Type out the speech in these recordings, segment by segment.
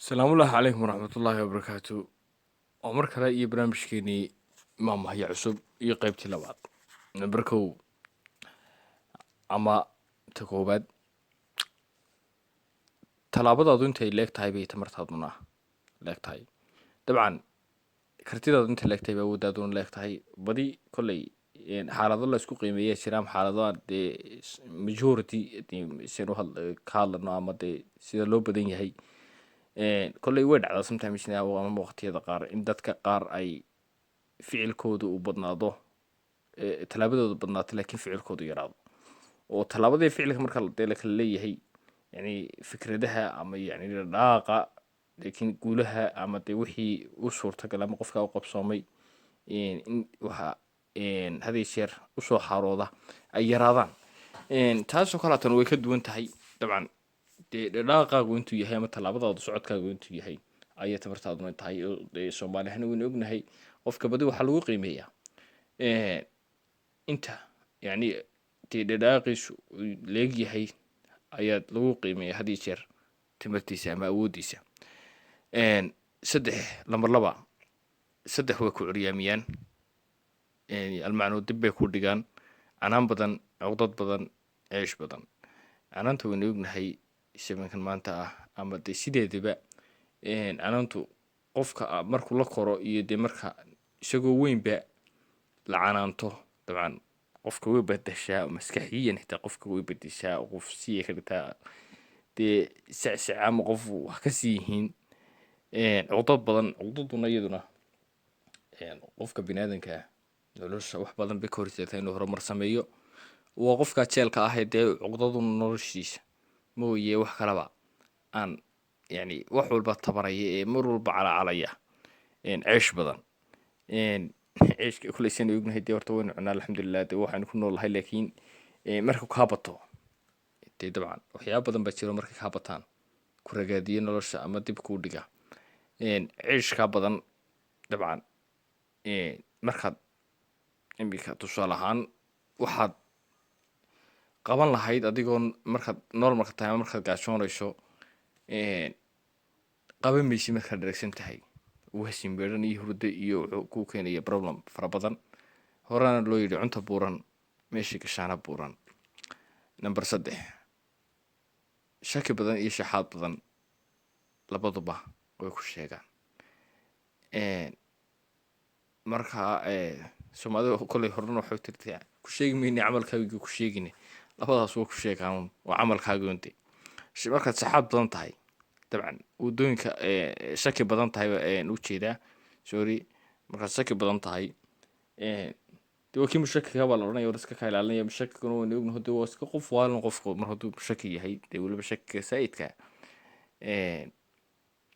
Asalaamullaahi calaykum waraxmatullaahi wabarakaatu. Oo mar kale iyo barnaamijkeenii maamahaya cusub iyo qaybtii labaad. Nambar kow ama ta koowaad, tallaabadaadu intay leeg tahay bay tamartaaduna leeg tahay. Dabcan kartidaadu intay leeg tahay bay awooddaaduna leeg tahay. Badi kolley xaalado la isku qiimeeyaa jiraan, xaalado dee majority sinu ka hadlano ama dee sida loo badan yahay. Kolley way dhacdaa sometimes ama waqtiyada qaar in dadka qaar ay ficilkooda u badnaado, tallaabadooda badnaato laakiin ficilkoodu yaraado. oo tallaabadii ficilka marka dee la kala leeyahay, yani fikradaha ama yani dhaqaaqa, laakiin guulaha ama dee wixii u suurtagal ama qofka u qabsoomay in waxa hadii jeer usoo xarooda ay yaraadaan. Taasoo kalaatan way ka duwan tahay dabcan dee dhaqaaqaagu intuu yahay ama tallaabadaadu socodkaagu intuu yahay ayay tabartaaduna tahay. Dee Soomaali ahaan waynu ognahay qofka badi waxaa lagu qiimeeyaa inta yani dee dhaqaaqiisu leegyahay ayaa lagu qiimeeya had iyo jeer tamartiisa ama awooddiisa. Lambar laba, saddex way ku curyaamiyaan, almacnuu dib bay ku dhigaan, canaan badan, cugdad badan, ceesh badan. Canaanta waynu ognahay shabankan maanta ah ama dee sideedaba canaantu qofka markuu la koro iyo dee marka isagoo weynba la canaanto dabcan qofka way bedeshaa, maskaxiyan xitaa qofka way bedeshaa, qof sii ka dhigtaa dee sacsac ama qof wax ka sii yihiin. Cugdad badan, cugdaduna iyaduna qofka biniaadanka nolosha wax badan bay ka hor istaagtaa inuu horumar sameeyo. waa qofka jeelka ah dee cugdaduna noloshiisa mooye wax kalaba aan yani wax walba tabaraya ee mar walba calacalaya. Ceesh badan, ceeshka kuleysan ognahay dee horta waynu cunaa alxamdulilah, dee waxaynu ku noolahay. laakiin marka kaa bato dee dabcan waxyaaba badan baa jiro markay kaa bataan ku ragaadiyo nolosha ama dib kuu dhiga. Ceeshkaa badan dabcan markaad imika tusaale ahaan waxaad qaban lahayd adigoo markaad normalka tahay ama markaad gaajoonayso qaban maysi markaad dharagsan tahay. Wahsin beeran iyo hurdo iyo wuxuu kuu keenaya problem fara badan. Horena loo yidhi cunta buuran meeshii gashaana buuran. Nambar saddex, shaki badan iyo shaxaad badan labaduba way ku sheegaan. Marka Soomaalida kolley horena waxay tirtaa ku sheegi mayne camalkaaga ku sheegine, labadaas waa ku sheegaan waa camalkaaga unte. Markaad saxaad badan tahay dabcan wadooyinka shaki badan tahay u jeedaa, sorry, markaad shaki badan tahay dee waa kii mushakiga baa la odhanaya war iska kaa ilaalinaya. Mushakiguna waynu ognahay dee waa iska qof waalan qofku mar hadduu mushaki yahay, dee weliba shakiga saa'idka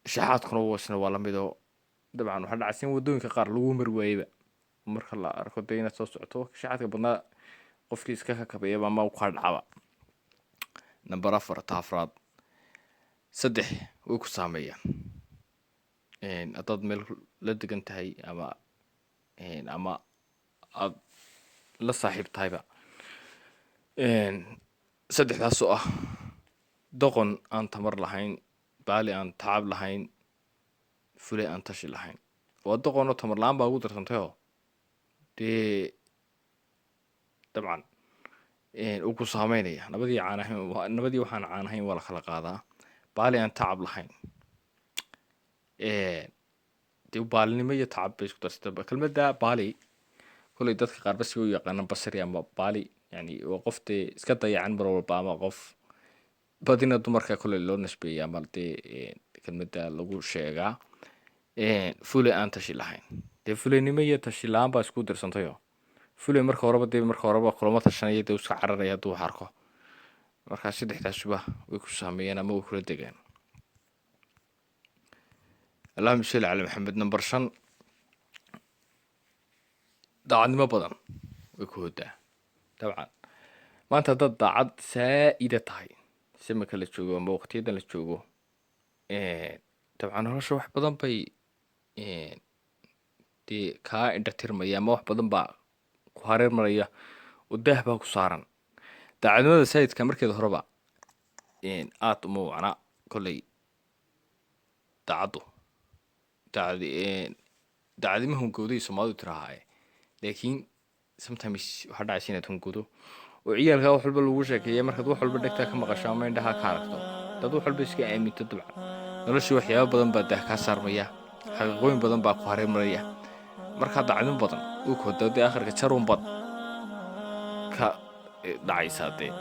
shaxaadkuna wasna waa lamid oo dabcan waxaa dhacaysa in wadooyinka qaar lagu mari waayeba marka la arko dee inaad soo socoto shaxaadka badnaa qofkii iska kakabayaba ama u kaa dhacaba. Nambar afar, taafraad, saddex way ku saameeyaan. Haddaad meel la degan tahay ama aad la saaxiib tahayba. Saddexdaasoo ah doqon aan tamar lahayn, baali aan tacab lahayn, fule aan tashi lahayn. waa doqonoo tamar la-aan baa ugu darsantayoo dee dabcan uu ku saameynaya. Nabadii waxaan caan ahayn waa la kala qaadaa. baali aan tacab lahayn, dee baalinimo iyo tacab bay isku darsata. kelmadda baali kolley dadka qaar basi u yaqaanaan basri ama baali, yani waa qof dee iska dayacan mar walba ama qof badina dumarka kolley loo nisbeeya ama dee kelmadda lagu sheegaa. Fule aan tashi lahayn, dee fulenimo iyo tashi la-aan baa isku dirsantayo. fule marka horeba kulama tashanaya dee iska cararaya hadduu wax arko. Markaa saddexdaasuba way ku saameeyaan ama way kula degaan. allahuma salli cala maxamed. Nambar shan, daacadnimo badan way ku hodaa. dabcan maanta haddaad daacad saa'ida tahay samaka la joogo ama waqtiyadan la joogo, dabcan nolosha wax badan bay dee kaa indhatirmaya ama wax badan baa ku hareer maraya oo daah baa ku saaran. daacadnimada saa'idka markeeda horeba aad uma wacna kolley daacaddu daacadima hungowday Soomaalidu tiraahaye laakiin sometimes waxaa dhacaysa inaad hungowdo oo ciyaalkaa wax walba lagu sheekeeya markaad wax walba dhegtaa ka maqasho ama indhahaa ka aragto dad wax walba iska aaminto dabcan noloshii waxyaaba badan baa daah kaa saarmaya xaqiiqooyin badan baa ku hareermaraya markaa daacadin badan uu kooda dee akhirka jarun baad ka dhacaysaa dee